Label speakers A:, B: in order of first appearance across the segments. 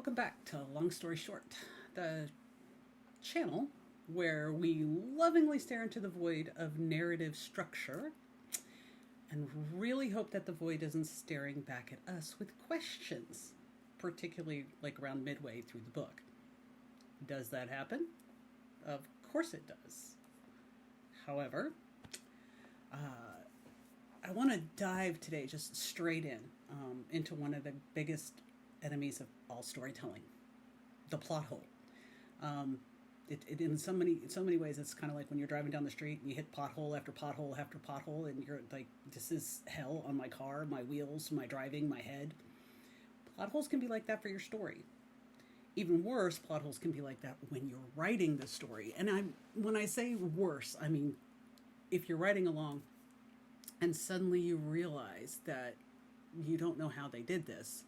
A: Welcome back to Long Story Short, the channel where we lovingly stare into the void of narrative structure and really hope that the void isn't staring back at us with questions, particularly like around midway through the book. Does that happen? Of course it does. However, I want to dive today just straight into one of the biggest enemies of all storytelling, the plot hole. In so many ways, it's kind of like when you're driving down the street and you hit pothole after pothole after pothole, and you're like, this is hell on my car, my wheels, my driving, my head. Plot holes can be like that for your story. Even worse, plot holes can be like that when you're writing the story. And when I say worse, I mean if you're writing along and suddenly you realize that you don't know how they did this,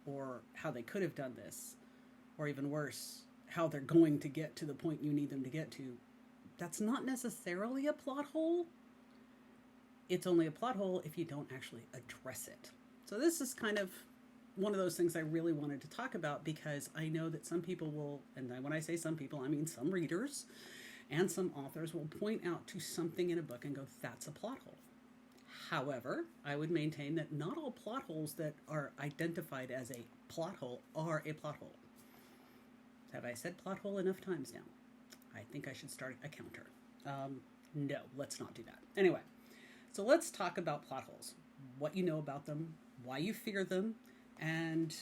A: or how they could have done this, or even worse, how they're going to get to the point you need them to get to, that's not necessarily a plot hole. It's only a plot hole if you don't actually address it. So this is kind of one of those things I really wanted to talk about, because I know that some people will, and when I say some people, I mean some readers and some authors will point out to something in a book and go, that's a plot hole. However, I would maintain that not all plot holes that are identified as a plot hole are a plot hole. Have I said plot hole enough times now? I think I should start a counter. No, let's not do that. Anyway, so let's talk about plot holes. What you know about them, why you fear them, and,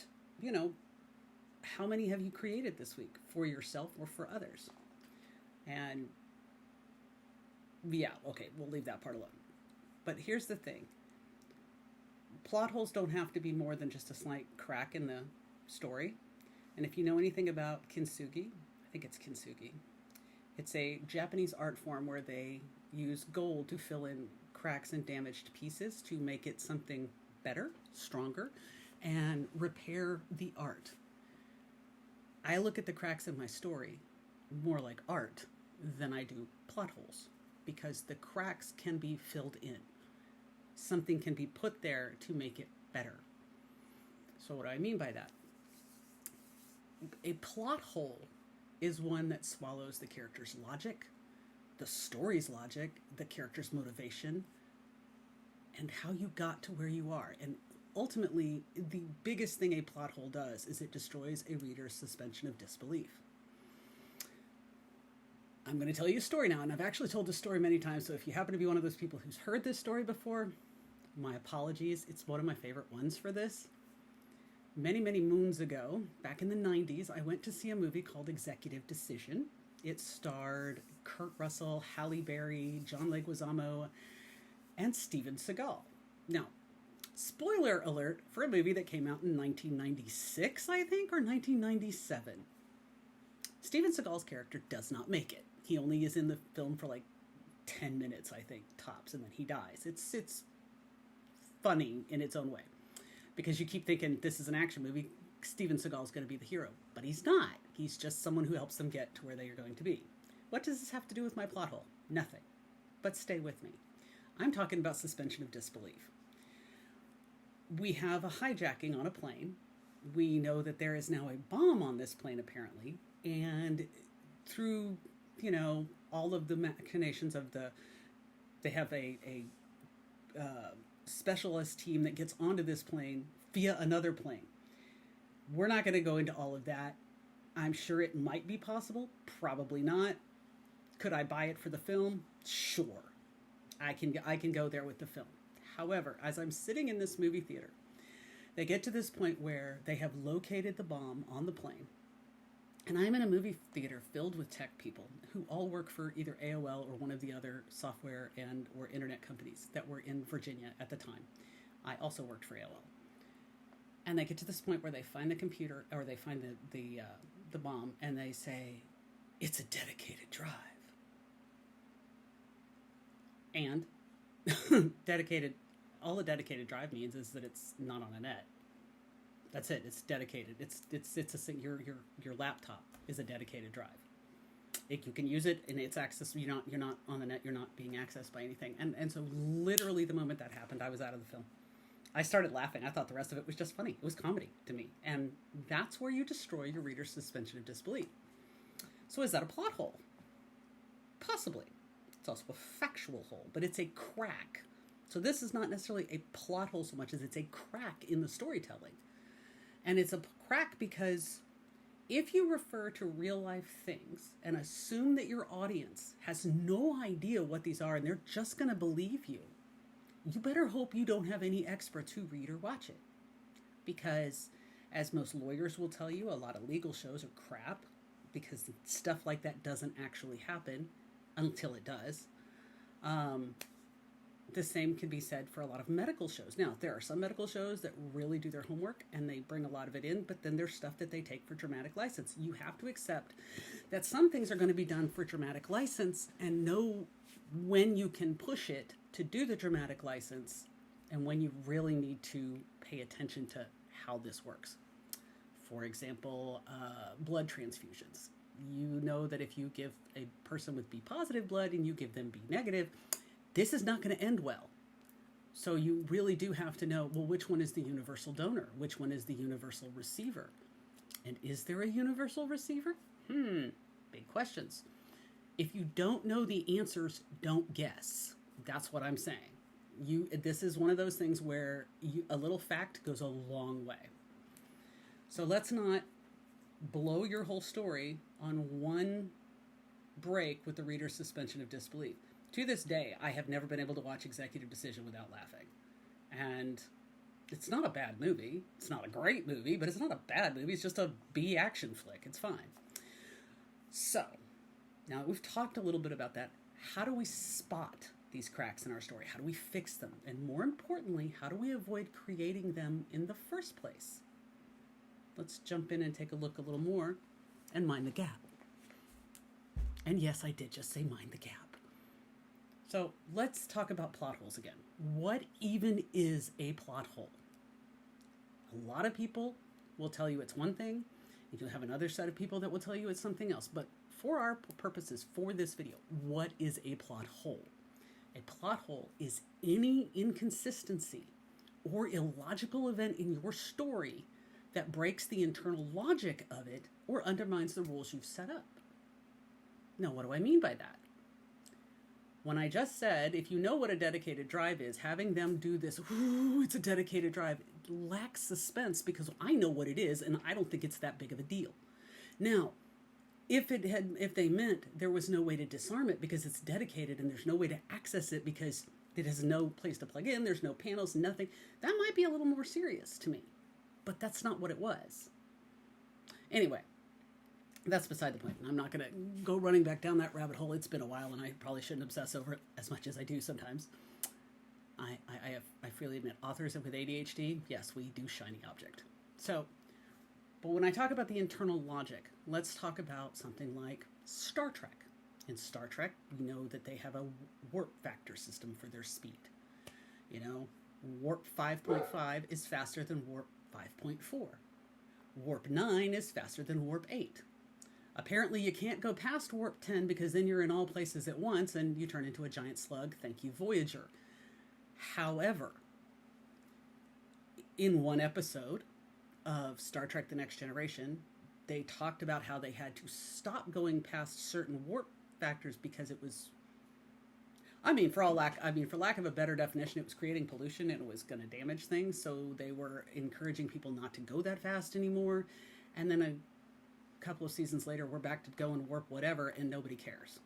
A: how many have you created this week for yourself or for others? And yeah, okay, we'll leave that part alone. But here's the thing. Plot holes don't have to be more than just a slight crack in the story. And if you know anything about kintsugi, I think it's kintsugi. It's a Japanese art form where they use gold to fill in cracks and damaged pieces to make it something better, stronger, and repair the art. I look at the cracks in my story more like art than I do plot holes, because the cracks can be filled in. Something can be put there to make it better. So what do I mean by that? A plot hole is one that swallows the character's logic, the story's logic, the character's motivation, and how you got to where you are. And ultimately, the biggest thing a plot hole does is it destroys a reader's suspension of disbelief. I'm going to tell you a story now, and I've actually told this story many times, so if you happen to be one of those people who's heard this story before, my apologies. It's one of my favorite ones for this. Many, many moons ago, back in the 90s, I went to see a movie called Executive Decision. It starred Kurt Russell, Halle Berry, John Leguizamo, and Steven Seagal. Now, spoiler alert for a movie that came out in 1996, I think, or 1997. Steven Seagal's character does not make it. He only is in the film for like 10 minutes, I think, tops, and then he dies. It's funny in its own way, because you keep thinking this is an action movie, Steven Seagal's going to be the hero, but he's not. He's just someone who helps them get to where they are going to be. What does this have to do with my plot hole? Nothing. But stay with me. I'm talking about suspension of disbelief. We have a hijacking on a plane. We know that there is now a bomb on this plane, apparently, and through, all of the machinations of they have a specialist team that gets onto this plane via another plane. We're not going to go into all of that. I'm sure it might be possible. Probably not. Could I buy it for the film? Sure. I can go there with the film. However, as I'm sitting in this movie theater, they get to this point where they have located the bomb on the plane. And I'm in a movie theater filled with tech people who all work for either AOL or one of the other software or internet companies that were in Virginia at the time. I also worked for AOL. And they get to this point where they find the computer, or they find the bomb, and they say, it's a dedicated drive. And all a dedicated drive means is that it's not on a net. That's it. It's dedicated. Your laptop is a dedicated drive. You can use it, and it's access. You're not on the net. You're not being accessed by anything. And so literally the moment that happened, I was out of the film. I started laughing. I thought the rest of it was just funny. It was comedy to me. And that's where you destroy your reader's suspension of disbelief. So is that a plot hole? Possibly. It's also a factual hole, but it's a crack. So this is not necessarily a plot hole so much as it's a crack in the storytelling. And it's a crack because if you refer to real life things and assume that your audience has no idea what these are and they're just going to believe you, you better hope you don't have any experts who read or watch it. Because, as most lawyers will tell you, a lot of legal shows are crap because stuff like that doesn't actually happen until it does. The same can be said for a lot of medical shows. Now, there are some medical shows that really do their homework and they bring a lot of it in, but then there's stuff that they take for dramatic license. You have to accept that some things are going to be done for dramatic license and know when you can push it to do the dramatic license and when you really need to pay attention to how this works. For example, blood transfusions. You know that if you give a person with B positive blood and you give them B negative, this is not going to end well. So you really do have to know, well, which one is the universal donor? Which one is the universal receiver? And is there a universal receiver? Big questions. If you don't know the answers, don't guess. That's what I'm saying. This is one of those things where a little fact goes a long way. So let's not blow your whole story on one break with the reader's suspension of disbelief. To this day, I have never been able to watch Executive Decision without laughing. And it's not a bad movie. It's not a great movie, but it's not a bad movie. It's just a B action flick. It's fine. So, now we've talked a little bit about that. How do we spot these cracks in our story? How do we fix them? And more importantly, how do we avoid creating them in the first place? Let's jump in and take a look a little more and mind the gap. And yes, I did just say mind the gap. So let's talk about plot holes again. What even is a plot hole? A lot of people will tell you it's one thing, and you'll have another set of people that will tell you it's something else. But for our purposes, for this video, what is a plot hole? A plot hole is any inconsistency or illogical event in your story that breaks the internal logic of it or undermines the rules you've set up. Now, what do I mean by that? When I just said, if you know what a dedicated drive is, having them do this, ooh, it's a dedicated drive, lacks suspense because I know what it is and I don't think it's that big of a deal. Now, if they meant there was no way to disarm it because it's dedicated and there's no way to access it because it has no place to plug in, there's no panels, nothing, that might be a little more serious to me. But that's not what it was. Anyway, that's beside the point. I'm not going to go running back down that rabbit hole. It's been a while, and I probably shouldn't obsess over it as much as I do sometimes. I freely admit, authors with ADHD, yes, we do shiny object. So, but when I talk about the internal logic, let's talk about something like Star Trek. In Star Trek, we know that they have a warp factor system for their speed. You know, warp 5.5 is faster than warp 5.4. Warp 9 is faster than warp 8. Apparently you can't go past warp 10 because then you're in all places at once and you turn into a giant slug. Thank you, Voyager. However, in one episode of Star Trek The Next Generation, they talked about how they had to stop going past certain warp factors because it was, for lack of a better definition, it was creating pollution and it was going to damage things. So they were encouraging people not to go that fast anymore. And then a couple of seasons later, we're back to go and warp whatever, and nobody cares.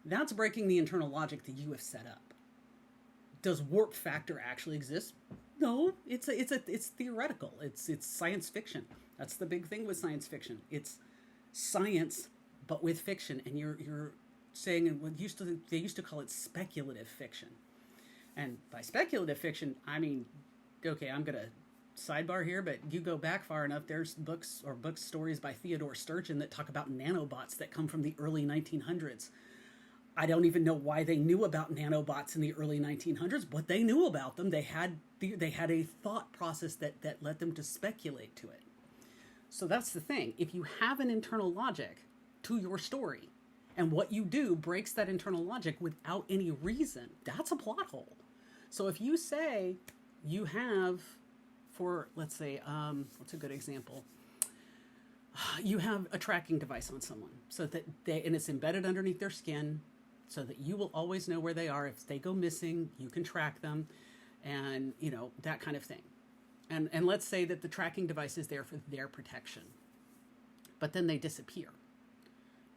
A: That's breaking the internal logic that you have set up. Does warp factor actually exist? No, it's theoretical. It's science fiction. That's the big thing with science fiction. It's science, but with fiction, and you're saying they used to call it speculative fiction. And by speculative fiction, I mean, okay, I'm gonna sidebar here, but you go back far enough, there's book stories by Theodore Sturgeon that talk about nanobots that come from the early 1900s. I don't even know why they knew about nanobots in the early 1900s, but they knew about them. They had a thought process that led them to speculate to it. So that's the thing. If you have an internal logic to your story, and what you do breaks that internal logic without any reason, that's a plot hole. So if you say, you have, for, let's say, what's a good example? You have a tracking device on someone so that and it's embedded underneath their skin so that you will always know where they are. If they go missing, you can track them and, that kind of thing. And let's say that the tracking device is there for their protection, but then they disappear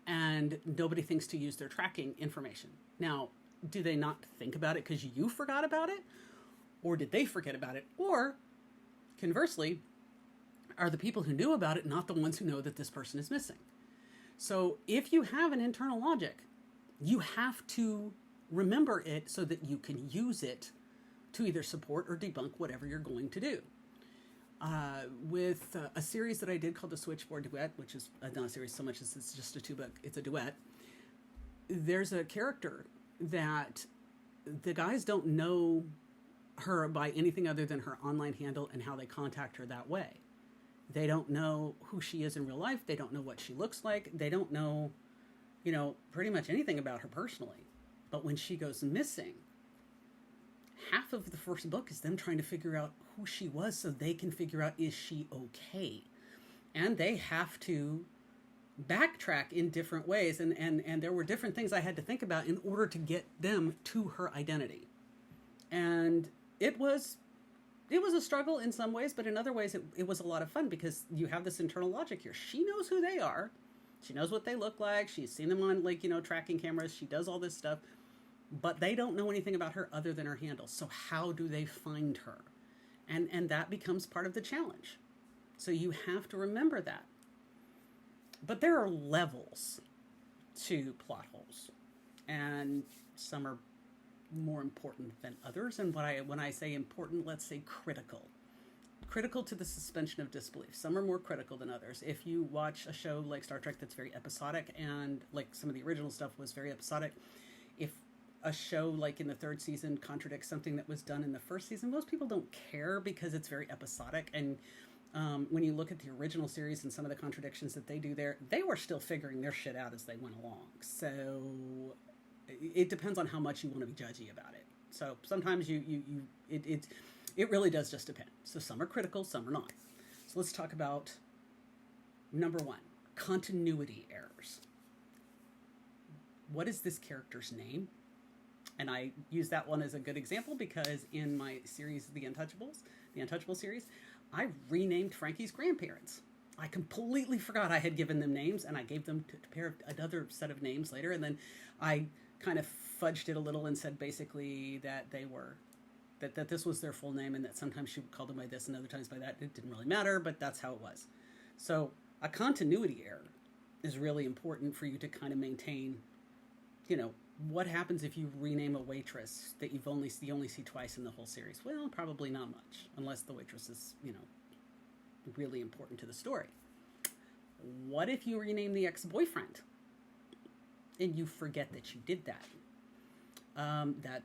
A: and nobody thinks to use their tracking information. Now, do they not think about it because you forgot about it? Or did they forget about it? Or conversely, are the people who knew about it not the ones who know that this person is missing? So if you have an internal logic, you have to remember it so that you can use it to either support or debunk whatever you're going to do. With a series that I did called the Switchboard Duet, which is not a series so much as it's just a 2-book, it's a duet. There's a character that the guys don't know her by anything other than her online handle and how they contact her that way. They don't know who she is in real life. They don't know what she looks like. They don't know, pretty much anything about her personally. But when she goes missing, half of the first book is them trying to figure out who she was so they can figure out, is she okay? And they have to backtrack in different ways. And there were different things I had to think about in order to get them to her identity. And it was a struggle in some ways, but in other ways it was a lot of fun because you have this internal logic here. She knows who they are. She knows what they look like. She's seen them on tracking cameras. She does all this stuff, but they don't know anything about her other than her handle. So how do they find her? And that becomes part of the challenge. So you have to remember that. But there are levels to plot holes, and some are more important than others. And when I say important, let's say critical to the suspension of disbelief. Some are more critical than others. If you watch a show like Star Trek that's very episodic, and like some of the original stuff was very episodic, if a show like in the 3rd season contradicts something that was done in the 1st season, most people don't care because it's very episodic. And when you look at the original series and some of the contradictions that they do there, they were still figuring their shit out as they went along. So it depends on how much you want to be judgy about it. So sometimes it really does just depend. So some are critical, some are not. So let's talk about number 1, continuity errors. What is this character's name? And I use that one as a good example because in my series, the Untouchable series, I renamed Frankie's grandparents. I completely forgot I had given them names, and I gave them a pair of another set of names later, and then I kind of fudged it a little and said basically that they were, that this was their full name, and that sometimes she would call them by this and other times by that. It didn't really matter, but that's how it was. So a continuity error is really important for you to kind of maintain, what happens if you rename a waitress that you only see twice in the whole series? Well, probably not much, unless the waitress is, really important to the story. What if you rename the ex-boyfriend and you forget that you did that?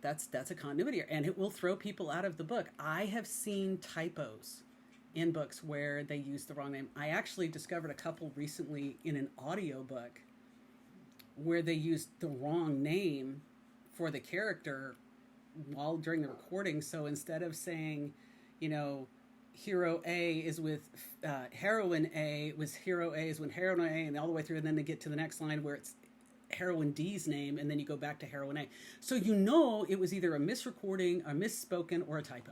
A: That's a continuity error, and it will throw people out of the book. I have seen typos in books where they use the wrong name. I actually discovered a couple recently in an audiobook where they used the wrong name for the character during the recording. So instead of saying, hero A is with heroine A, was hero A is when heroine A, and all the way through, and then they get to the next line where it's heroine D's name, and then you go back to heroine A. So it was either a misrecording, a misspoken, or a typo.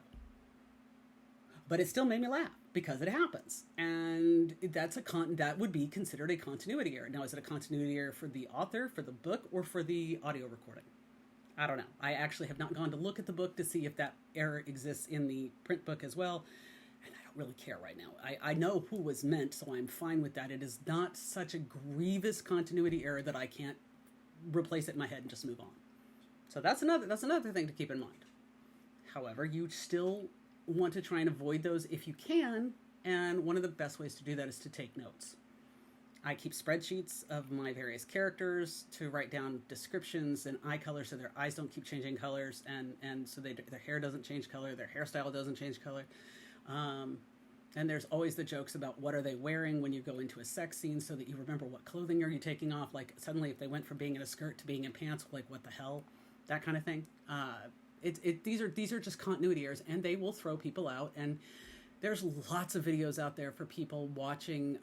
A: But it still made me laugh because it happens, and that would be considered a continuity error. Now, is it a continuity error for the author, for the book, or for the audio recording? I don't know. I actually have not gone to look at the book to see if that error exists in the print book as well, and I don't really care right now. I know who was meant, so I'm fine with that. It is not such a grievous continuity error that I can't replace it in my head and just move on. So that's another thing to keep in mind. However, you still want to try and avoid those if you can, and one of the best ways to do that is to take notes. I keep spreadsheets of my various characters to write down descriptions and eye colors so their eyes don't keep changing colors, and so their hair doesn't change color, their hairstyle doesn't change color. And there's always the jokes about what are they wearing when you go into a sex scene so that you remember what clothing are you taking off. Like suddenly if they went from being in a skirt to being in pants, like what the hell? That kind of thing. These are just continuity errors, and they will throw people out. And there's lots of videos out there for people watching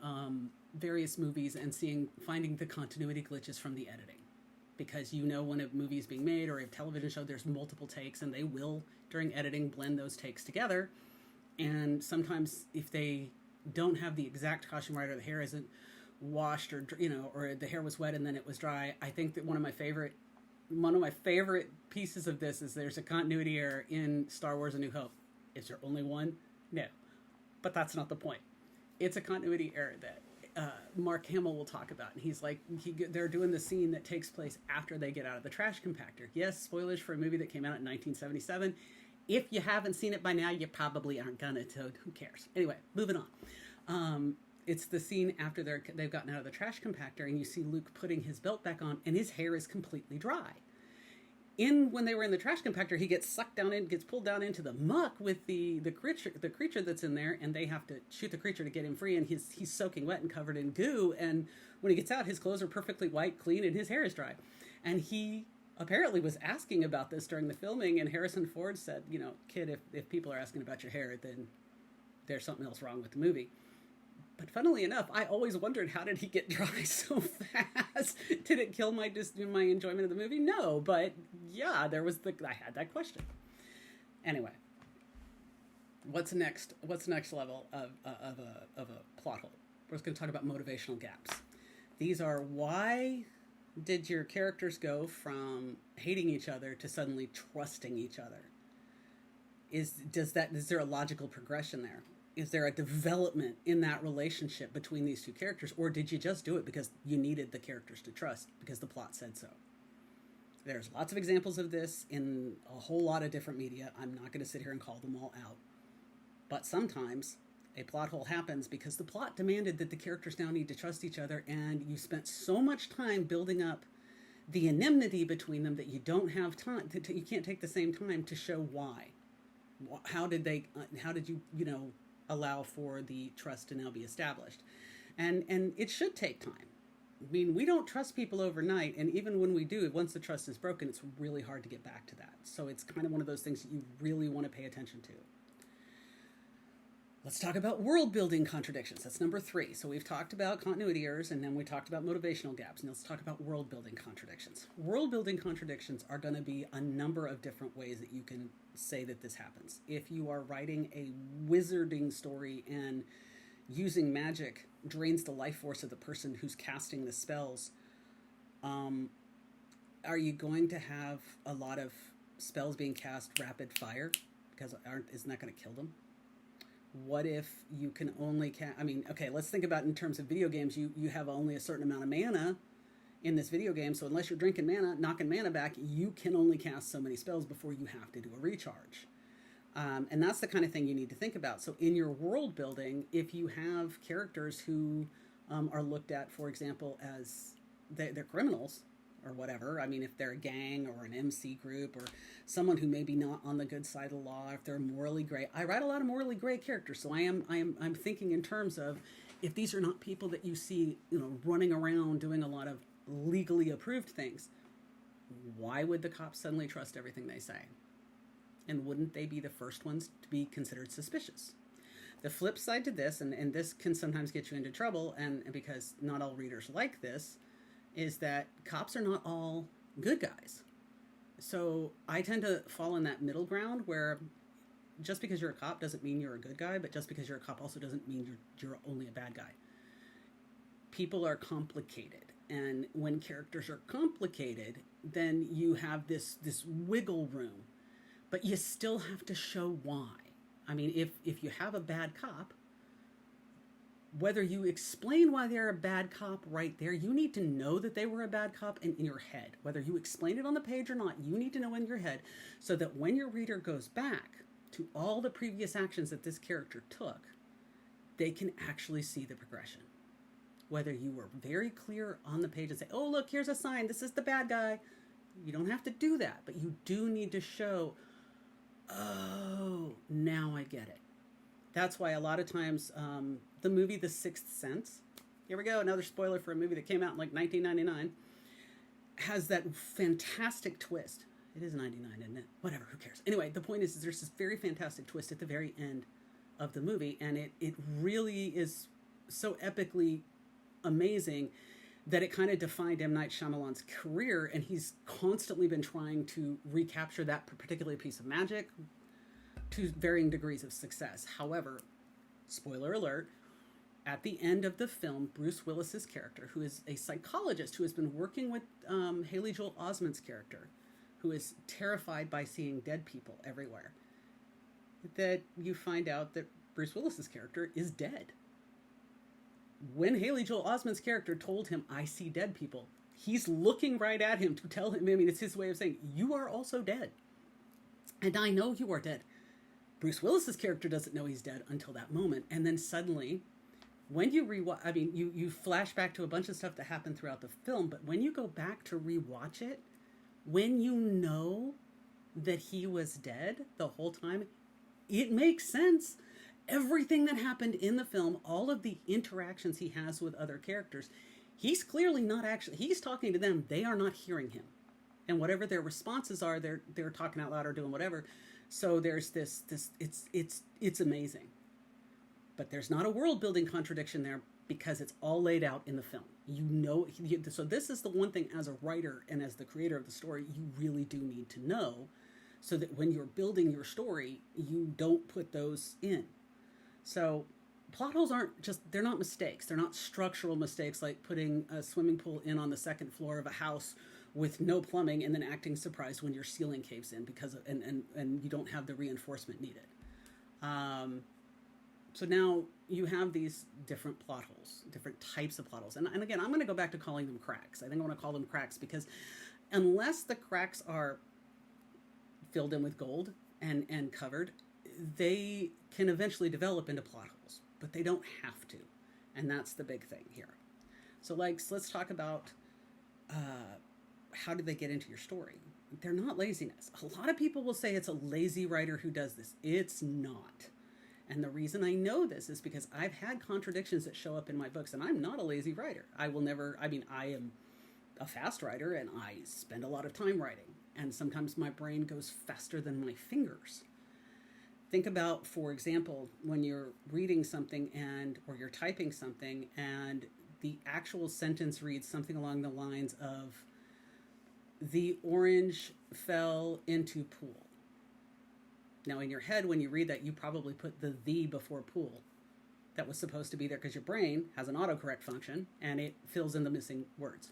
A: various movies and finding the continuity glitches from the editing, because when a movie is being made or a television show, there's multiple takes, and they will during editing blend those takes together. And sometimes if they don't have the exact costume right, or the hair isn't washed, or or the hair was wet and then it was dry, I think that one of my favorite pieces of this is there's a continuity error in Star Wars: A New Hope. Is there only one? No, but that's not the point. It's a continuity error that Mark Hamill will talk about, and he's like, they're doing the scene that takes place after they get out of the trash compactor. Yes, spoilers for a movie that came out in 1977. If you haven't seen it by now, you probably aren't gonna, so who cares? Anyway, moving on. It's the scene after they've gotten out of the trash compactor, and you see Luke putting his belt back on, and his hair is completely dry. When they were in the trash compactor, he gets pulled down into the muck with the creature that's in there, and they have to shoot the creature to get him free, and he's soaking wet and covered in goo, and when he gets out, his clothes are perfectly white, clean, and his hair is dry. And he apparently was asking about this during the filming, and Harrison Ford said, kid, if people are asking about your hair, then there's something else wrong with the movie. But funnily enough, I always wondered, how did he get dry so fast? Did it kill my enjoyment of the movie? No, but yeah, I had that question. Anyway, what's next level of a plot hole? We're just going to talk about motivational gaps. These are, why did your characters go from hating each other to suddenly trusting each other? Is there a logical progression there? Is there a development in that relationship between these two characters? Or did you just do it because you needed the characters to trust, because the plot said so? There's lots of examples of this in a whole lot of different media. I'm not going to sit here and call them all out. But sometimes a plot hole happens because the plot demanded that the characters now need to trust each other, and you spent so much time building up the enmity between them that you don't have time, you can't take the same time to show why. How did you allow for the trust to now be established? And it should take time. I mean, we don't trust people overnight, and even when we do, once the trust is broken, it's really hard to get back to that. So it's kind of one of those things that you really want to pay attention to. Let's talk about world-building contradictions. That's number 3. So we've talked about continuity errors, and then we talked about motivational gaps. And let's talk about world-building contradictions. World-building contradictions are going to be a number of different ways that you can say that this happens. If you are writing a wizarding story and using magic drains the life force of the person who's casting the spells, are you going to have a lot of spells being cast rapid fire? Because isn't that going to kill them? What if you can only let's think about in terms of video games. You have only a certain amount of mana in this video game, so unless you're drinking mana, knocking mana back, you can only cast so many spells before you have to do a recharge. And that's the kind of thing you need to think about. So in your world building, if you have characters who are looked at, for example, as they're criminals, or whatever. I mean, if they're a gang or an MC group, or someone who may be not on the good side of the law, if they're morally gray. I write a lot of morally gray characters, so I'm thinking in terms of, if these are not people that you see, running around doing a lot of legally approved things, why would the cops suddenly trust everything they say? And wouldn't they be the first ones to be considered suspicious? The flip side to this, and this can sometimes get you into trouble, and because not all readers like this, is that cops are not all good guys. So I tend to fall in that middle ground where just because you're a cop doesn't mean you're a good guy, but just because you're a cop also doesn't mean you're only a bad guy. People are complicated, and when characters are complicated, then you have this wiggle room, but you still have to show why. I mean, if you have a bad cop, whether you explain why they're a bad cop right there, you need to know that they were a bad cop in your head. Whether you explain it on the page or not, you need to know in your head, so that when your reader goes back to all the previous actions that this character took, they can actually see the progression. Whether you were very clear on the page and say, oh, look, here's a sign, this is the bad guy. You don't have to do that, but you do need to show, oh, now I get it. That's why a lot of times the movie The Sixth Sense, here we go, another spoiler for a movie that came out in like 1999, has that fantastic twist. It is 99, isn't it? Whatever, who cares? Anyway, the point is there's this very fantastic twist at the very end of the movie, and it really is so epically amazing that it kind of defined M. Night Shyamalan's career, and he's constantly been trying to recapture that particular piece of magic to varying degrees of success. However, spoiler alert, at the end of the film, Bruce Willis's character, who is a psychologist who has been working with Haley Joel Osment's character, who is terrified by seeing dead people everywhere, that you find out that Bruce Willis's character is dead. When Haley Joel Osment's character told him, I see dead people, he's looking right at him to tell him, I mean, it's his way of saying, you are also dead. And I know you are dead. Bruce Willis's character doesn't know he's dead until that moment. And then suddenly, when you rewatch, I mean, you flash back to a bunch of stuff that happened throughout the film, but when you go back to rewatch it, when you know that he was dead the whole time, it makes sense. Everything that happened in the film, all of the interactions he has with other characters, he's clearly not actually, he's talking to them, they are not hearing him. And whatever their responses are, they're talking out loud or doing whatever. So there's this it's amazing. But there's not a world building contradiction there because it's all laid out in the film. You know, so this is the one thing as a writer and as the creator of the story, you really do need to know, so that when you're building your story, you don't put those in. So plot holes aren't just, they're not mistakes. They're not structural mistakes like putting a swimming pool in on the second floor of a house with no plumbing and then acting surprised when your ceiling caves in because of, and you don't have the reinforcement needed. So now you have these different plot holes, different types of plot holes. And again, I'm going to go back to calling them cracks. I think I want to call them cracks because unless the cracks are filled in with gold and covered, they can eventually develop into plot holes, but they don't have to. And that's the big thing here. So let's talk about how do they get into your story? They're not laziness. A lot of people will say it's a lazy writer who does this. It's not. And the reason I know this is because I've had contradictions that show up in my books, and I'm not a lazy writer. I am a fast writer, and I spend a lot of time writing. And sometimes my brain goes faster than my fingers. Think about, for example, when you're reading something or you're typing something and the actual sentence reads something along the lines of, the orange fell into pool. Now in your head, when you read that, you probably put the before pool. That was supposed to be there because your brain has an autocorrect function and it fills in the missing words.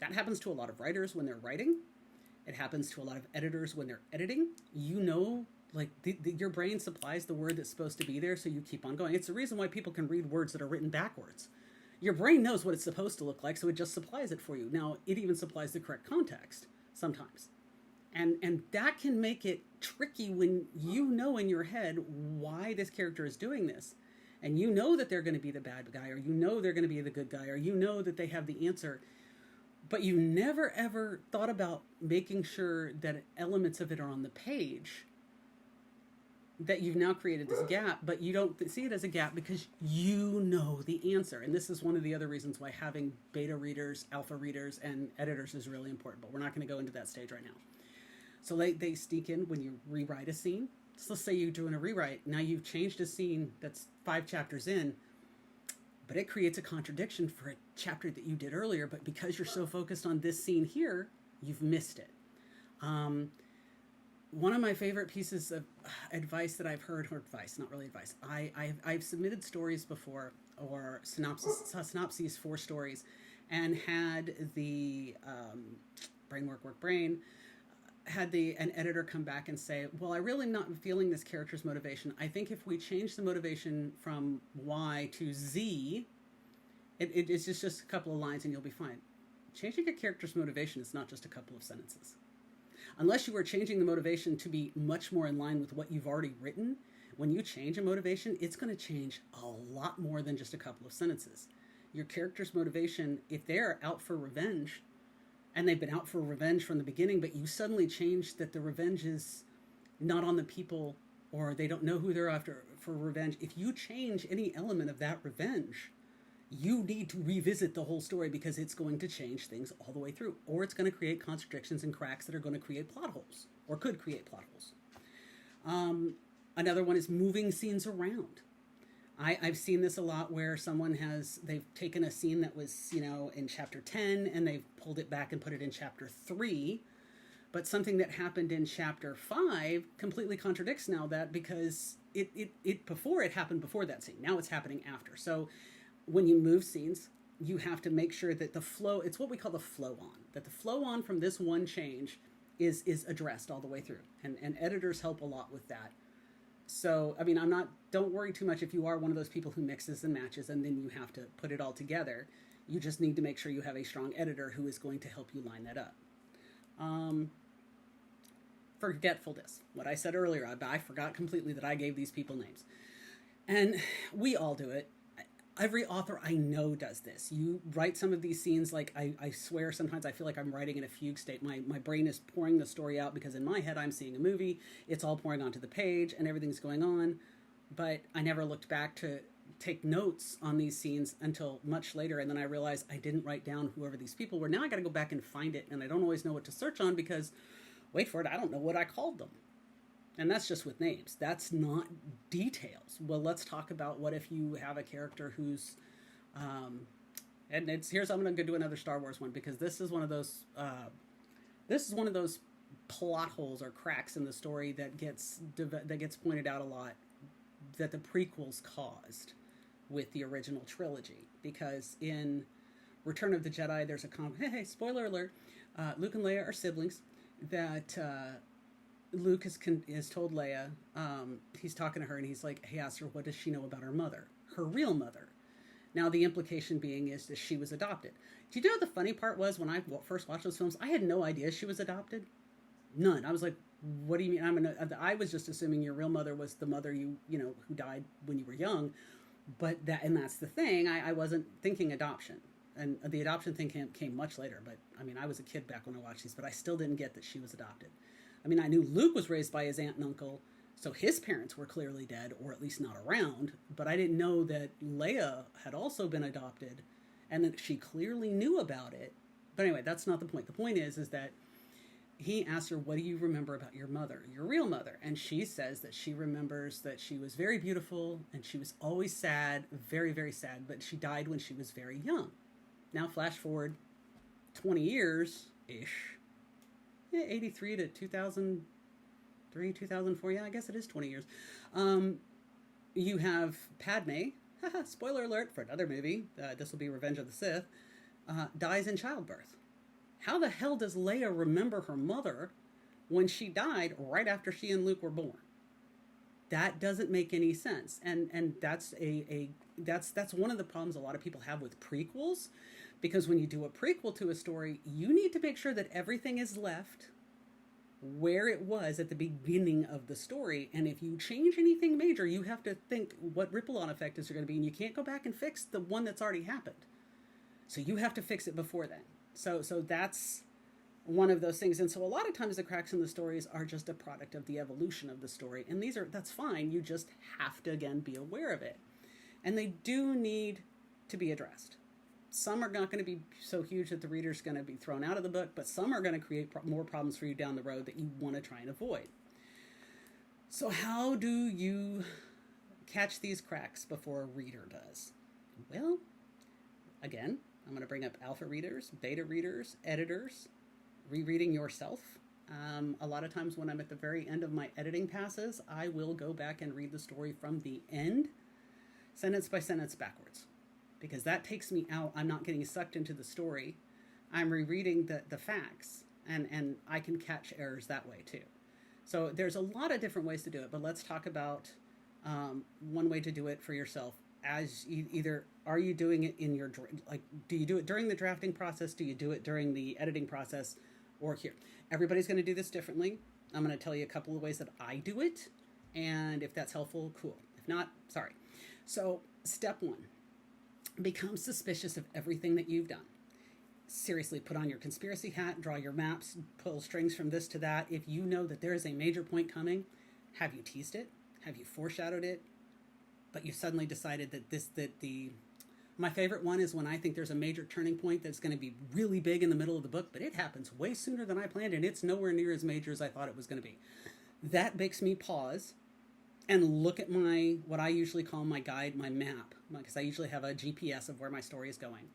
A: That happens to a lot of writers when they're writing. It happens to a lot of editors when they're editing. You know, your brain supplies the word that's supposed to be there, so you keep on going. It's the reason why people can read words that are written backwards. Your brain knows what it's supposed to look like, so it just supplies it for you. Now, it even supplies the correct context sometimes. And that can make it tricky when you know in your head why this character is doing this. And you know that they're going to be the bad guy, or you know they're going to be the good guy, or you know that they have the answer. But you never, ever thought about making sure that elements of it are on the page, that you've now created this gap, but you don't see it as a gap because you know the answer. And this is one of the other reasons why having beta readers, alpha readers, and editors is really important, but we're not going to go into that stage right now. So they sneak in when you rewrite a scene. So let's say you're doing a rewrite. Now you've changed a scene that's 5 chapters in, but it creates a contradiction for a chapter that you did earlier, but because you're so focused on this scene here, you've missed it. One of my favorite pieces of advice that I've heard, or advice, not really advice, I've submitted stories before, or synopses for stories, and had the brain, had an editor come back and say, well, I really am not feeling this character's motivation. I think if we change the motivation from Y to Z, it's just a couple of lines and you'll be fine. Changing a character's motivation is not just a couple of sentences. Unless you are changing the motivation to be much more in line with what you've already written, when you change a motivation, it's going to change a lot more than just a couple of sentences. Your character's motivation, if they're out for revenge, and they've been out for revenge from the beginning, but you suddenly change that the revenge is not on the people, or they don't know who they're after for revenge. If you change any element of that revenge, you need to revisit the whole story because it's going to change things all the way through, or it's going to create contradictions and cracks that are going to create plot holes, or could create plot holes. Another one is moving scenes around. I've seen this a lot where they've taken a scene that was, in chapter 10 and they've pulled it back and put it in chapter 3. But something that happened in chapter 5 completely contradicts now that, because it happened before that scene. Now it's happening after. So when you move scenes, you have to make sure that the flow, it's what we call the flow on, that the flow on from this one change is addressed all the way through. And editors help a lot with that. So, don't worry too much if you are one of those people who mixes and matches and then you have to put it all together. You just need to make sure you have a strong editor who is going to help you line that up. Forgetfulness. What I said earlier, I forgot completely that I gave these people names. And we all do it. Every author I know does this. You write some of these scenes, like I swear sometimes I feel like I'm writing in a fugue state. My brain is pouring the story out because in my head I'm seeing a movie. It's all pouring onto the page and everything's going on. But I never looked back to take notes on these scenes until much later. And then I realized I didn't write down whoever these people were. Now I got to go back and find it. And I don't always know what to search on because, wait for it, I don't know what I called them. And that's just with names. That's not details. Well, let's talk about what if you have a character who's, I'm going to do another Star Wars one because this is one of those plot holes or cracks in the story that gets pointed out a lot that the prequels caused with the original trilogy. Because in Return of the Jedi, there's hey, spoiler alert, Luke and Leia are siblings that, Luke has told Leia, he's talking to her and he asks her, what does she know about her mother? Her real mother. Now, the implication being is that she was adopted. Do you know what the funny part was when I first watched those films? I had no idea she was adopted. None. I was like, what do you mean? I was just assuming your real mother was the mother who died when you were young. But that's the thing. I wasn't thinking adoption. And the adoption thing came much later. But I was a kid back when I watched these, but I still didn't get that she was adopted. I knew Luke was raised by his aunt and uncle, so his parents were clearly dead, or at least not around, but I didn't know that Leia had also been adopted, and that she clearly knew about it. But anyway, that's not the point. The point is that he asked her, what do you remember about your mother, your real mother? And she says that she remembers that she was very beautiful, and she was always sad, very, very sad, but she died when she was very young. Now, flash forward 20 years-ish. Yeah, 83 to 2003, 2004. Yeah, I guess it is 20 years. You have Padme, spoiler alert for another movie, this will be Revenge of the Sith, dies in childbirth. How the hell does Leia remember her mother when she died right after she and Luke were born? That doesn't make any sense. And that's that's one of the problems a lot of people have with prequels. Because when you do a prequel to a story, you need to make sure that everything is left where it was at the beginning of the story. And if you change anything major, you have to think what ripple-on effect is there going to be. And you can't go back and fix the one that's already happened. So you have to fix it before then. So that's one of those things. And so a lot of times the cracks in the stories are just a product of the evolution of the story. And that's fine. You just have to, again, be aware of it. And they do need to be addressed. Some are not going to be so huge that the reader's going to be thrown out of the book, but some are going to create more problems for you down the road that you want to try and avoid. So how do you catch these cracks before a reader does? Well, again, I'm going to bring up alpha readers, beta readers, editors, rereading yourself. A lot of times when I'm at the very end of my editing passes, I will go back and read the story from the end, sentence by sentence backwards. Because that takes me out. I'm not getting sucked into the story. I'm rereading the facts, and I can catch errors that way too. So there's a lot of different ways to do it, but let's talk about one way to do it for yourself. As either are you doing it in your, do you do it during the drafting process? Do you do it during the editing process? Or here? Everybody's going to do this differently. I'm going to tell you a couple of ways that I do it, and if that's helpful, cool. If not, sorry. So step 1. Become suspicious of everything that you've done. Seriously, put on your conspiracy hat, draw your maps, pull strings from this to that. If you know that there is a major point coming, have you teased it? Have you foreshadowed it? But you suddenly decided that the My favorite one is when I think there's a major turning point that's going to be really big in the middle of the book, but it happens way sooner than I planned, and it's nowhere near as major as I thought it was going to be. That makes me pause and look at my, what I usually call my guide, my map, because I usually have a GPS of where my story is going.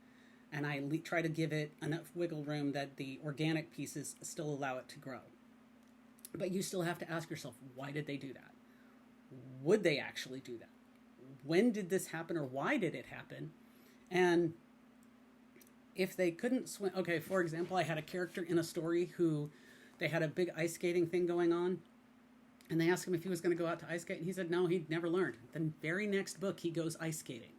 A: And I try to give it enough wiggle room that the organic pieces still allow it to grow. But you still have to ask yourself, why did they do that? Would they actually do that? When did this happen, or why did it happen? And if they couldn't swim, okay, for example, I had a character in a story who, they had a big ice skating thing going on, and they asked him if he was going to go out to ice skate, and he said no, he'd never learned. The very next book, he goes ice skating.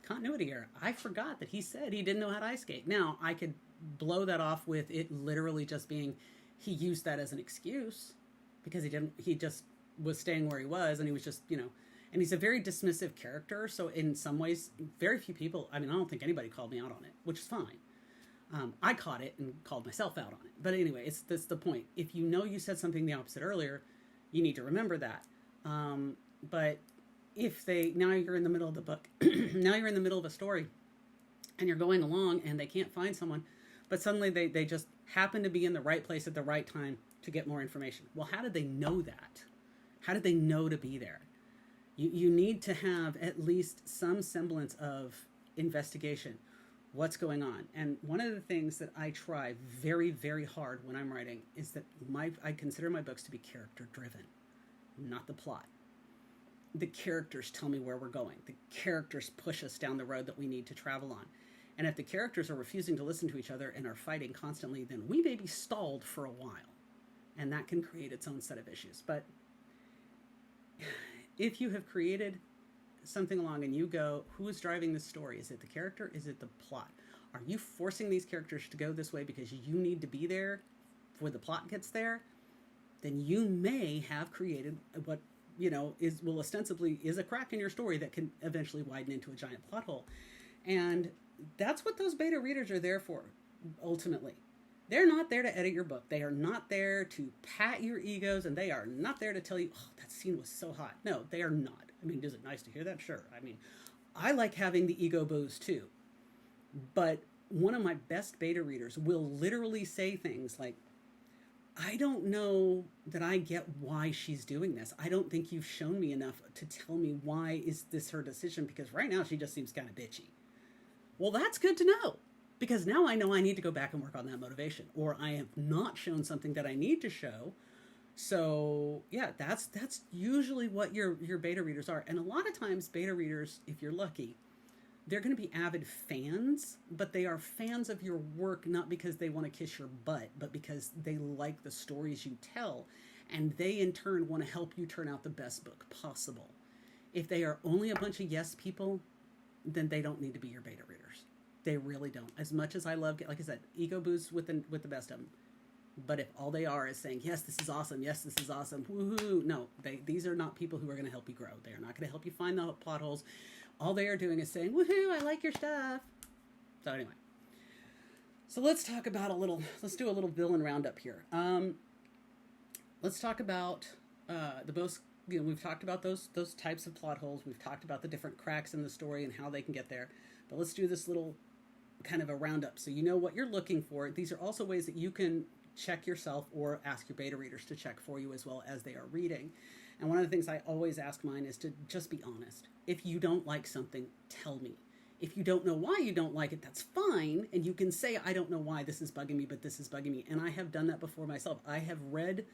A: Continuity error. I forgot that he said he didn't know how to ice skate. Now, I could blow that off with it literally just being, he used that as an excuse because he just was staying where he was, and he was just, and he's a very dismissive character. So in some ways, very few people, I don't think anybody called me out on it, which is fine. I caught it and called myself out on it. But anyway, that's the point. If you know you said something the opposite earlier, you need to remember that. But if now you're in the middle of the book, now you're in the middle of a story, and you're going along and they can't find someone, but suddenly they just happen to be in the right place at the right time to get more information. Well, how did they know that? How did they know to be there? You need to have at least some semblance of investigation. What's going on? And one of the things that I try very, very hard when I'm writing is that I consider my books to be character driven, not the plot. The characters tell me where we're going. The characters push us down the road that we need to travel on. And if the characters are refusing to listen to each other and are fighting constantly, then we may be stalled for a while. And that can create its own set of issues. But if you have created something along and you go, who is driving this story? Is it the character? Is it the plot? Are you forcing these characters to go this way because you need to be there when the plot gets there? Then you may have created what will ostensibly is a crack in your story that can eventually widen into a giant plot hole. And that's what those beta readers are there for, ultimately. They're not there to edit your book. They are not there to pat your egos, and they are not there to tell you, oh, that scene was so hot. No, they are not. Is it nice to hear that? Sure. I like having the ego boost too. But one of my best beta readers will literally say things like, I don't know that I get why she's doing this. I don't think you've shown me enough to tell me why is this her decision, because right now she just seems kind of bitchy. Well, that's good to know, because now I know I need to go back and work on that motivation, or I have not shown something that I need to show. So yeah, that's usually what your beta readers are. And a lot of times beta readers, if you're lucky, they're going to be avid fans, but they are fans of your work, not because they want to kiss your butt, but because they like the stories you tell, and they in turn want to help you turn out the best book possible. If they are only a bunch of yes people, then they don't need to be your beta readers. They really don't. As much as I love, like I said, ego boosts with the best of them. But if all they are is saying, yes, this is awesome, yes, this is awesome, woohoo, no, these are not people who are going to help you grow. They are not going to help you find the plot holes. All they are doing is saying, woohoo, I like your stuff. So anyway, so let's do a little villain roundup here. Let's talk about the most, we've talked about those types of plot holes. We've talked about the different cracks in the story and how they can get there. But let's do this little kind of a roundup so you know what you're looking for. These are also ways that you can check yourself or ask your beta readers to check for you as well as they are reading. And one of the things I always ask mine is to just be honest. If you don't like something, tell me. If you don't know why you don't like it, that's fine. And you can say, I don't know why this is bugging me, but this is bugging me. And I have done that before myself. I have read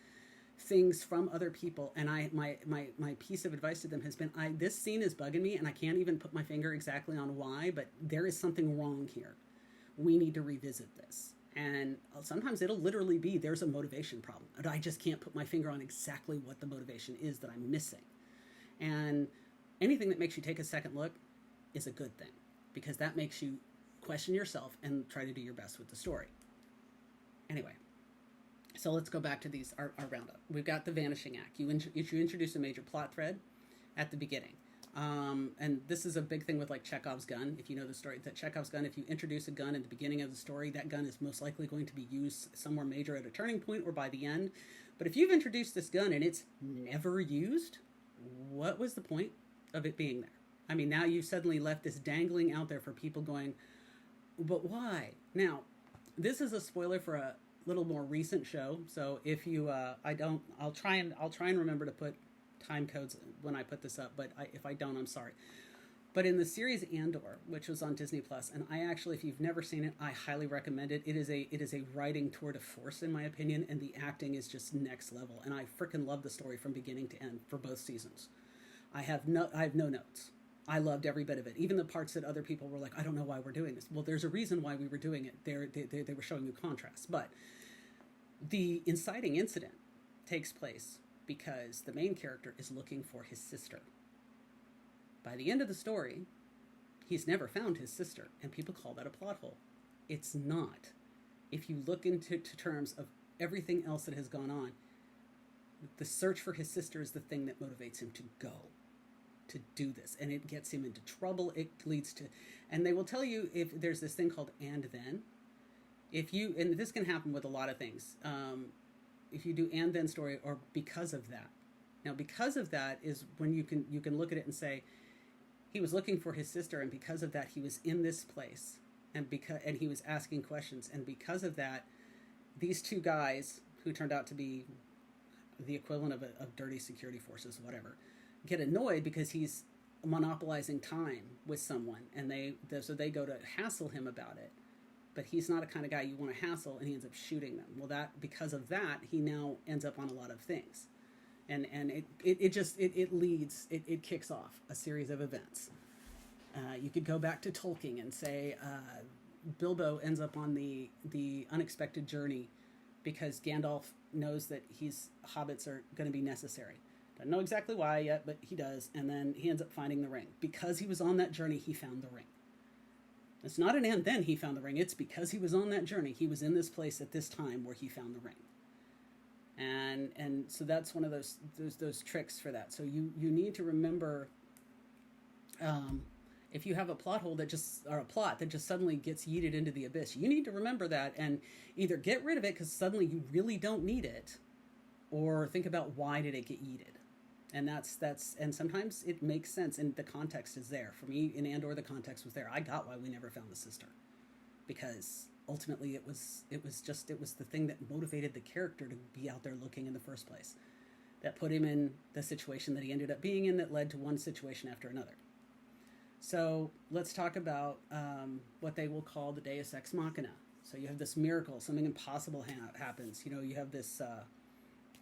A: things from other people, and my piece of advice to them has been, this scene is bugging me, and I can't even put my finger exactly on why, but there is something wrong here. We need to revisit this. And sometimes it'll literally be, there's a motivation problem, and I just can't put my finger on exactly what the motivation is that I'm missing. And anything that makes you take a second look is a good thing, because that makes you question yourself and try to do your best with the story. Anyway, so let's go back to our roundup. We've got the vanishing act. You introduce a major plot thread at the beginning. And this is a big thing with like Chekhov's gun. If you know the story, that Chekhov's gun, if you introduce a gun at the beginning of the story, that gun is most likely going to be used somewhere major at a turning point or by the end. But if you've introduced this gun and it's never used, what was the point of it being there? I mean, now you've suddenly left this dangling out there for people going, but why? Now, this is a spoiler for a little more recent show. So if you, I'll try and remember to put time codes when I put this up. But if I don't, I'm sorry. But in the series Andor, which was on Disney Plus, and I actually, if you've never seen it, I highly recommend it. It is a writing tour de force, in my opinion, and the acting is just next level. And I freaking love the story from beginning to end for both seasons. I have no notes. I loved every bit of it, even the parts that other people were like, I don't know why we're doing this. Well, there's a reason why we were doing it. They were showing you contrast. But the inciting incident takes place because the main character is looking for his sister. By the end of the story, he's never found his sister, and people call that a plot hole. It's not. If you look into terms of everything else that has gone on, the search for his sister is the thing that motivates him to go, to do this, and it gets him into trouble. It leads to, and they will tell you if there's this thing called and then. If you, and this can happen with a lot of things, if you do and then story or because of that. Now, because of that is when you can look at it and say, he was looking for his sister, and because of that, he was in this place, and he was asking questions, and because of that, these two guys who turned out to be the equivalent of dirty security forces, whatever, get annoyed because he's monopolizing time with someone, and so they go to hassle him about it, but he's not a kind of guy you want to hassle, and he ends up shooting them. Well, because of that, he now ends up on a lot of things. And it kicks off a series of events. You could go back to Tolkien and say Bilbo ends up on the unexpected journey because Gandalf knows that hobbits are going to be necessary. Doesn't know exactly why yet, but he does. And then he ends up finding the ring. Because he was on that journey, he found the ring. It's not an and then he found the ring. It's because he was on that journey. He was in this place at this time where he found the ring. And so that's one of those tricks for that. So you need to remember, if you have a plot hole or a plot that just suddenly gets yeeted into the abyss, you need to remember that and either get rid of it because suddenly you really don't need it, or think about why did it get yeeted. And and sometimes it makes sense and the context is there. For me in Andor, the context was there. I got why we never found the sister, because ultimately it was the thing that motivated the character to be out there looking in the first place, that put him in the situation that he ended up being in, that led to one situation after another. So let's talk about what they will call the Deus Ex Machina. So you have this miracle, something impossible happens. You have this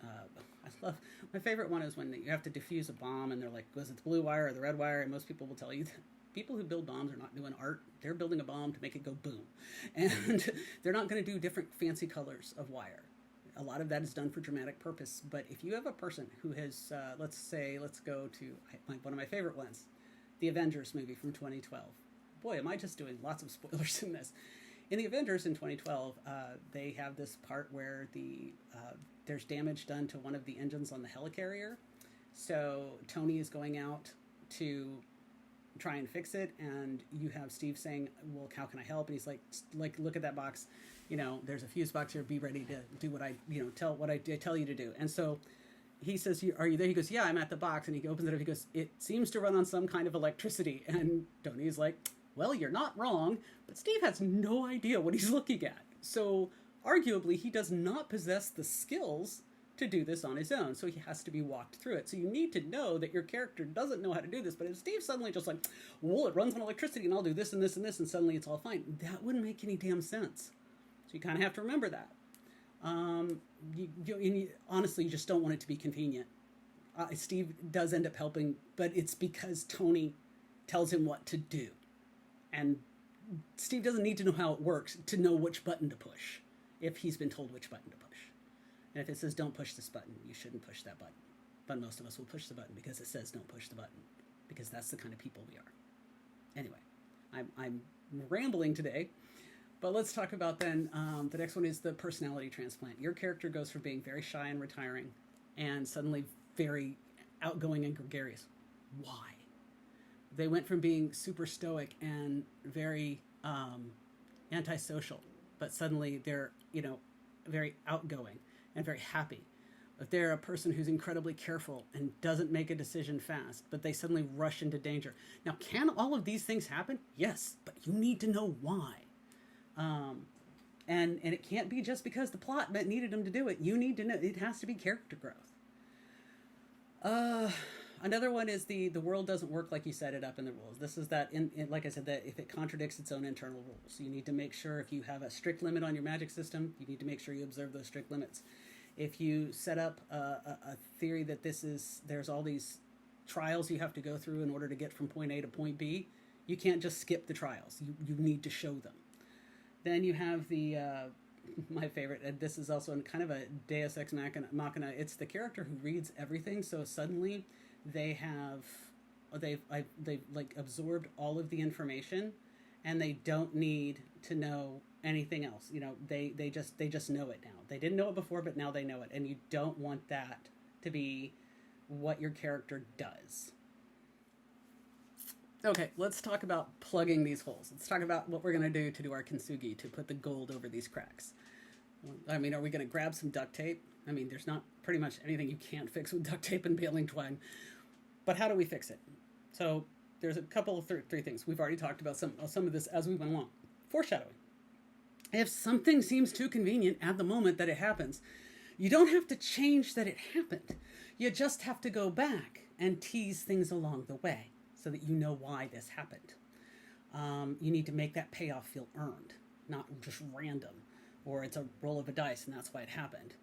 A: I love, my favorite one is when you have to defuse a bomb and they're like, was it the blue wire or the red wire? And most people will tell you that people who build bombs are not doing art. They're building a bomb to make it go boom. And they're not going to do different fancy colors of wire. A lot of that is done for dramatic purpose. But if you have a person who has, let's go to one of my favorite ones, the Avengers movie from 2012. Boy, am I just doing lots of spoilers in this. In the Avengers in 2012, they have this part where there's damage done to one of the engines on the helicarrier. So Tony is going out to try and fix it, and you have Steve saying, well, how can I help? And he's like, look at that box. There's a fuse box here. Be ready to do what I tell you to do. And so he says, are you there? He goes, yeah, I'm at the box. And he opens it up. He goes, it seems to run on some kind of electricity. And Tony's like, well, you're not wrong. But Steve has no idea what he's looking at. So arguably, he does not possess the skills to do this on his own. So he has to be walked through it. So you need to know that your character doesn't know how to do this. But if Steve's suddenly just like, well, it runs on electricity and I'll do this and this and this, and suddenly it's all fine, that wouldn't make any damn sense. So you kind of have to remember that. Honestly, you just don't want it to be convenient. Steve does end up helping, but it's because Tony tells him what to do. And Steve doesn't need to know how it works to know which button to push if he's been told which button to push. And if it says don't push this button, you shouldn't push that button. But most of us will push the button because it says don't push the button, because that's the kind of people we are. Anyway, I'm rambling today. But let's talk about then, the next one is the personality transplant. Your character goes from being very shy and retiring and suddenly very outgoing and gregarious. Why? They went from being super stoic and very antisocial, but suddenly they're, very outgoing and very happy. If they're a person who's incredibly careful and doesn't make a decision fast, but they suddenly rush into danger. Now, can all of these things happen? Yes, but you need to know why. And it can't be just because the plot needed them to do it. You need to know. It has to be character growth. Another one is the world doesn't work like you set it up in the rules. This is that, like I said, that if it contradicts its own internal rules. You need to make sure if you have a strict limit on your magic system, you need to make sure you observe those strict limits. If you set up a theory that there's all these trials you have to go through in order to get from point A to point B, you can't just skip the trials. You need to show them. Then you have the, my favorite, and this is also kind of a Deus Ex Machina. It's the character who reads everything, so suddenly they've like absorbed all of the information, and they don't need to know anything else. You know, they just know it now. They didn't know it before, but now they know it, and you don't want that to be what your character does. Okay, let's talk about plugging these holes. Let's talk about what we're going to do our kintsugi to put the gold over these cracks. I mean, are we going to grab some duct tape? I mean, there's not pretty much anything you can't fix with duct tape and baling twine. But how do we fix it? So there's a couple of three things. We've already talked about some of this as we went along. Foreshadowing. If something seems too convenient at the moment that it happens, you don't have to change that it happened. You just have to go back and tease things along the way so that you know why this happened. You need to make that payoff feel earned, not just random, or it's a roll of a dice and that's why it happened.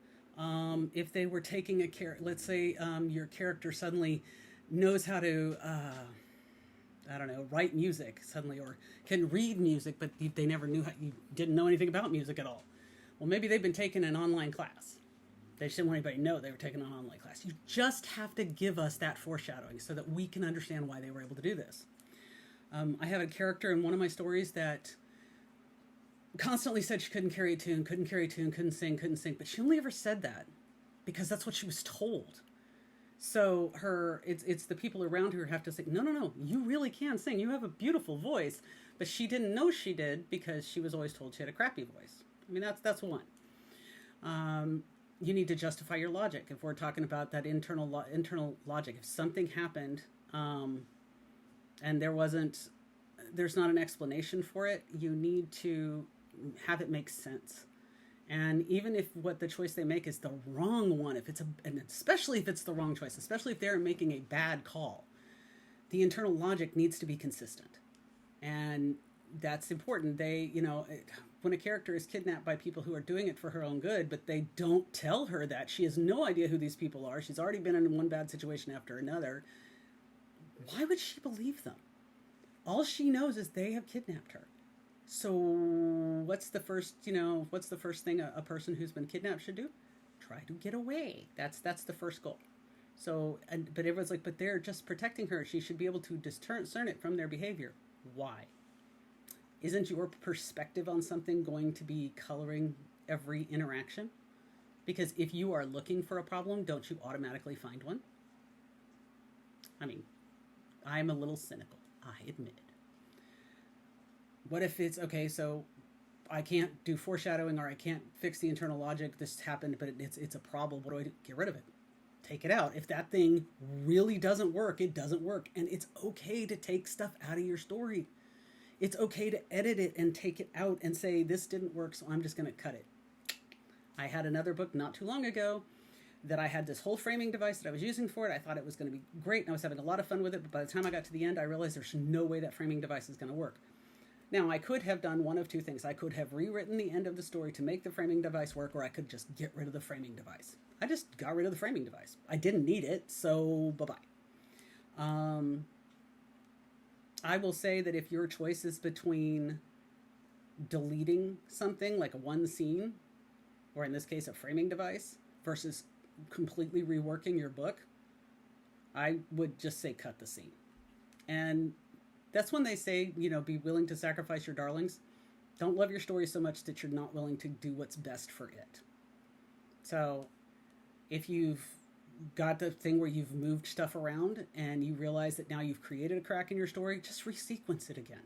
A: If they were taking let's say your character suddenly knows how to, write music suddenly, or can read music, but they never knew you didn't know anything about music at all. Well, maybe they've been taking an online class. They just didn't want anybody to know they were taking an online class. You just have to give us that foreshadowing so that we can understand why they were able to do this. I have a character in one of my stories that constantly said she couldn't carry a tune, couldn't sing, but she only ever said that because that's what she was told. So it's the people around her who have to say, no, you really can sing. You have a beautiful voice. But she didn't know she did because she was always told she had a crappy voice. I mean, that's one. You need to justify your logic. If we're talking about that internal logic, if something happened and there's not an explanation for it, you need to have it make sense. And even if what the choice they make is the wrong one, and especially if it's the wrong choice, especially if they're making a bad call, the internal logic needs to be consistent. And that's important. When a character is kidnapped by people who are doing it for her own good, but they don't tell her that, she has no idea who these people are. She's already been in one bad situation after another. Why would she believe them? All she knows is they have kidnapped her. So what's the first thing a person who's been kidnapped should do? Try to get away. That's the first goal. So, but everyone's like, but they're just protecting her. She should be able to discern it from their behavior. Why? Isn't your perspective on something going to be coloring every interaction? Because if you are looking for a problem, don't you automatically find one? I mean, I'm a little cynical, I admit it. What if it's, okay, so I can't do foreshadowing or I can't fix the internal logic. This happened, but it's a problem. What do I do? Get rid of it. Take it out. If that thing really doesn't work, it doesn't work. And it's okay to take stuff out of your story. It's okay to edit it and take it out and say, this didn't work, so I'm just going to cut it. I had another book not too long ago that I had this whole framing device that I was using for it. I thought it was going to be great, and I was having a lot of fun with it, but by the time I got to the end, I realized there's no way that framing device is going to work. Now, I could have done one of two things. I could have rewritten the end of the story to make the framing device work, or I could just get rid of the framing device. I just got rid of the framing device. I didn't need it, so bye-bye. I will say that if your choice is between deleting something, like one scene, or in this case, a framing device, versus completely reworking your book, I would just say cut the scene. And that's when they say, be willing to sacrifice your darlings. Don't love your story so much that you're not willing to do what's best for it. So if you've got the thing where you've moved stuff around and you realize that now you've created a crack in your story, just resequence it again.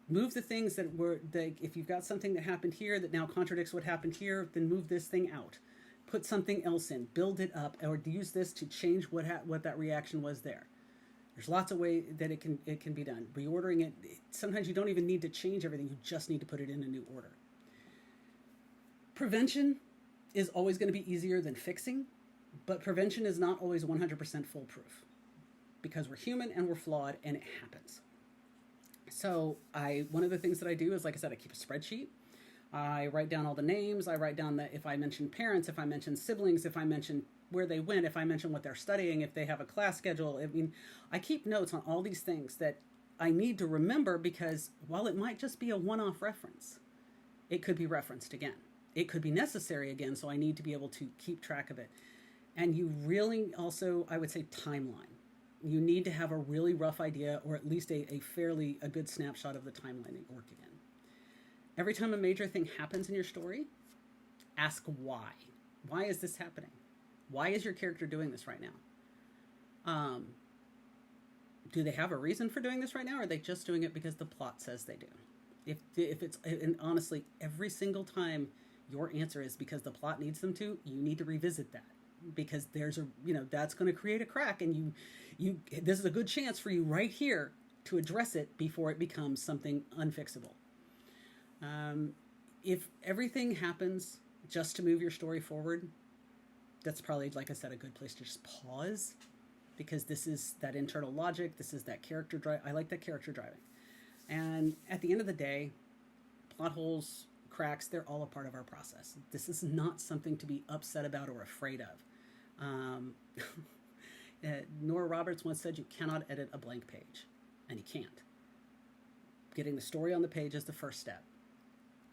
A: Move the things if you've got something that happened here that now contradicts what happened here, then move this thing out. put something else in, build it up, or use this to change what that reaction was there. There's lots of ways that it can be done. Reordering it, sometimes you don't even need to change everything. You just need to put it in a new order. Prevention is always going to be easier than fixing, but prevention is not always 100% foolproof because we're human and we're flawed and it happens. So one of the things that I do is, like I said, I keep a spreadsheet. I write down all the names. I write down that if I mention parents, if I mention siblings, if I mention where they went, if I mention what they're studying, if they have a class schedule. I mean, I keep notes on all these things that I need to remember because while it might just be a one-off reference, it could be referenced again. It could be necessary again, so I need to be able to keep track of it. And you really also, I would say, timeline. You need to have a really rough idea or at least a good snapshot of the timeline that you're working in. Every time a major thing happens in your story, ask why. Why is this happening? Why is your character doing this right now? Do they have a reason for doing this right now, or are they just doing it because the plot says they do? If it's, and honestly, every single time your answer is because the plot needs them to, you need to revisit that because that's going to create a crack, and this is a good chance for you right here to address it before it becomes something unfixable. If everything happens just to move your story forward, that's probably, like I said, a good place to just pause because this is that internal logic. This is that character drive. I like that character driving. And at the end of the day, plot holes, cracks, they're all a part of our process. This is not something to be upset about or afraid of. Nora Roberts once said you cannot edit a blank page, and you can't. Getting the story on the page is the first step.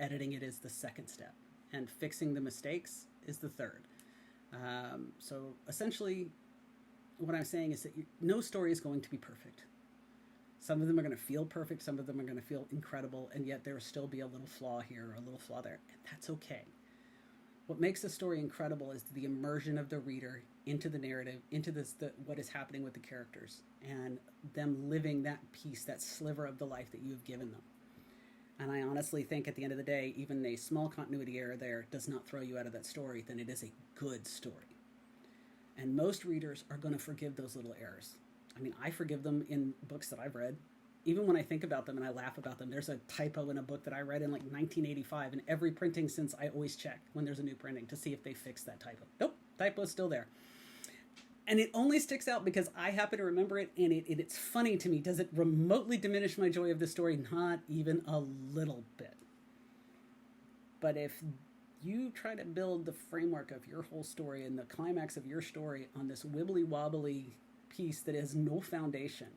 A: Editing it is the second step. And fixing the mistakes is the third. So essentially, what I'm saying is that no story is going to be perfect. Some of them are going to feel perfect. Some of them are going to feel incredible. And yet there will still be a little flaw here or a little flaw there. And that's okay. What makes a story incredible is the immersion of the reader into the narrative, into what is happening with the characters, and them living that piece, that sliver of the life that you have given them. And I honestly think at the end of the day, even a small continuity error there does not throw you out of that story, then it is a good story. And most readers are going to forgive those little errors. I mean, I forgive them in books that I've read. Even when I think about them and I laugh about them, there's a typo in a book that I read in like 1985, and every printing since I always check when there's a new printing to see if they fixed that typo. Nope, typo's still there. And it only sticks out because I happen to remember it, and it's funny to me. Does it remotely diminish my joy of the story? Not even a little bit. But if you try to build the framework of your whole story and the climax of your story on this wibbly-wobbly piece that has no foundation,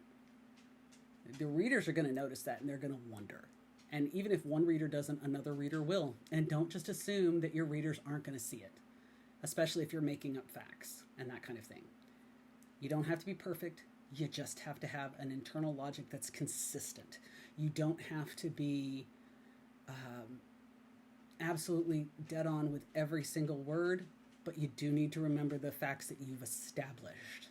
A: the readers are going to notice that, and they're going to wonder. And even if one reader doesn't, another reader will. And don't just assume that your readers aren't going to see it, especially if you're making up facts and that kind of thing. You don't have to be perfect. You just have to have an internal logic that's consistent. You don't have to be absolutely dead on with every single word, but you do need to remember the facts that you've established.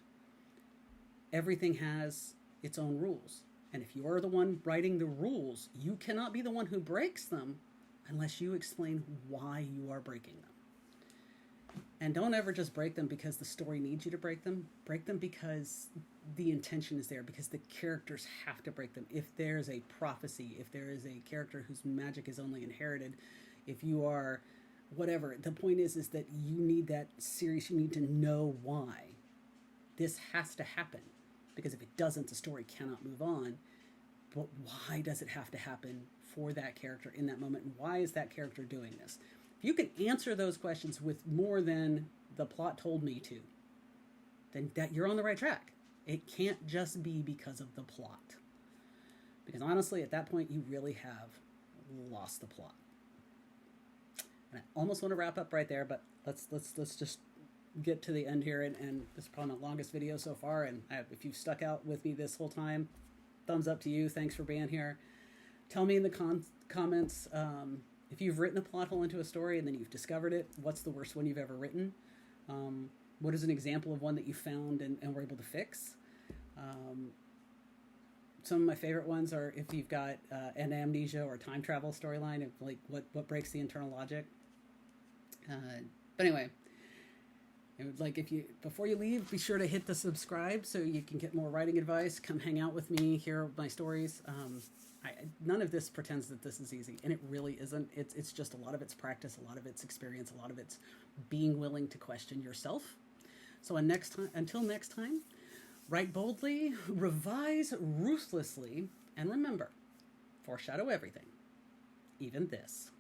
A: Everything has its own rules. And if you're the one writing the rules, you cannot be the one who breaks them unless you explain why you are breaking them. And don't ever just break them because the story needs you to break them. Break them because the intention is there, because the characters have to break them. If there's a prophecy, if there is a character whose magic is only inherited, if you are whatever, the point is that you need that series. You need to know why this has to happen. Because if it doesn't, the story cannot move on. But why does it have to happen for that character in that moment? And why is that character doing this? If you can answer those questions with more than the plot told me to, then that you're on the right track. It can't just be because of the plot. Because honestly, at that point, you really have lost the plot. And I almost want to wrap up right there, but let's just get to the end here. And this is probably my longest video so far. And if you've stuck out with me this whole time, thumbs up to you. Thanks for being here. Tell me in the comments if you've written a plot hole into a story and then you've discovered it. What's the worst one you've ever written? What is an example of one that you found and were able to fix? Some of my favorite ones are if you've got an amnesia or time travel storyline, of like what breaks the internal logic. But anyway, And like if you before you leave, be sure to hit the subscribe so you can get more writing advice. Come hang out with me, hear my stories. None of this pretends that this is easy, and it really isn't. It's just a lot of it's practice, a lot of it's experience, a lot of it's being willing to question yourself. So until next time, write boldly, revise ruthlessly, and remember, foreshadow everything, even this.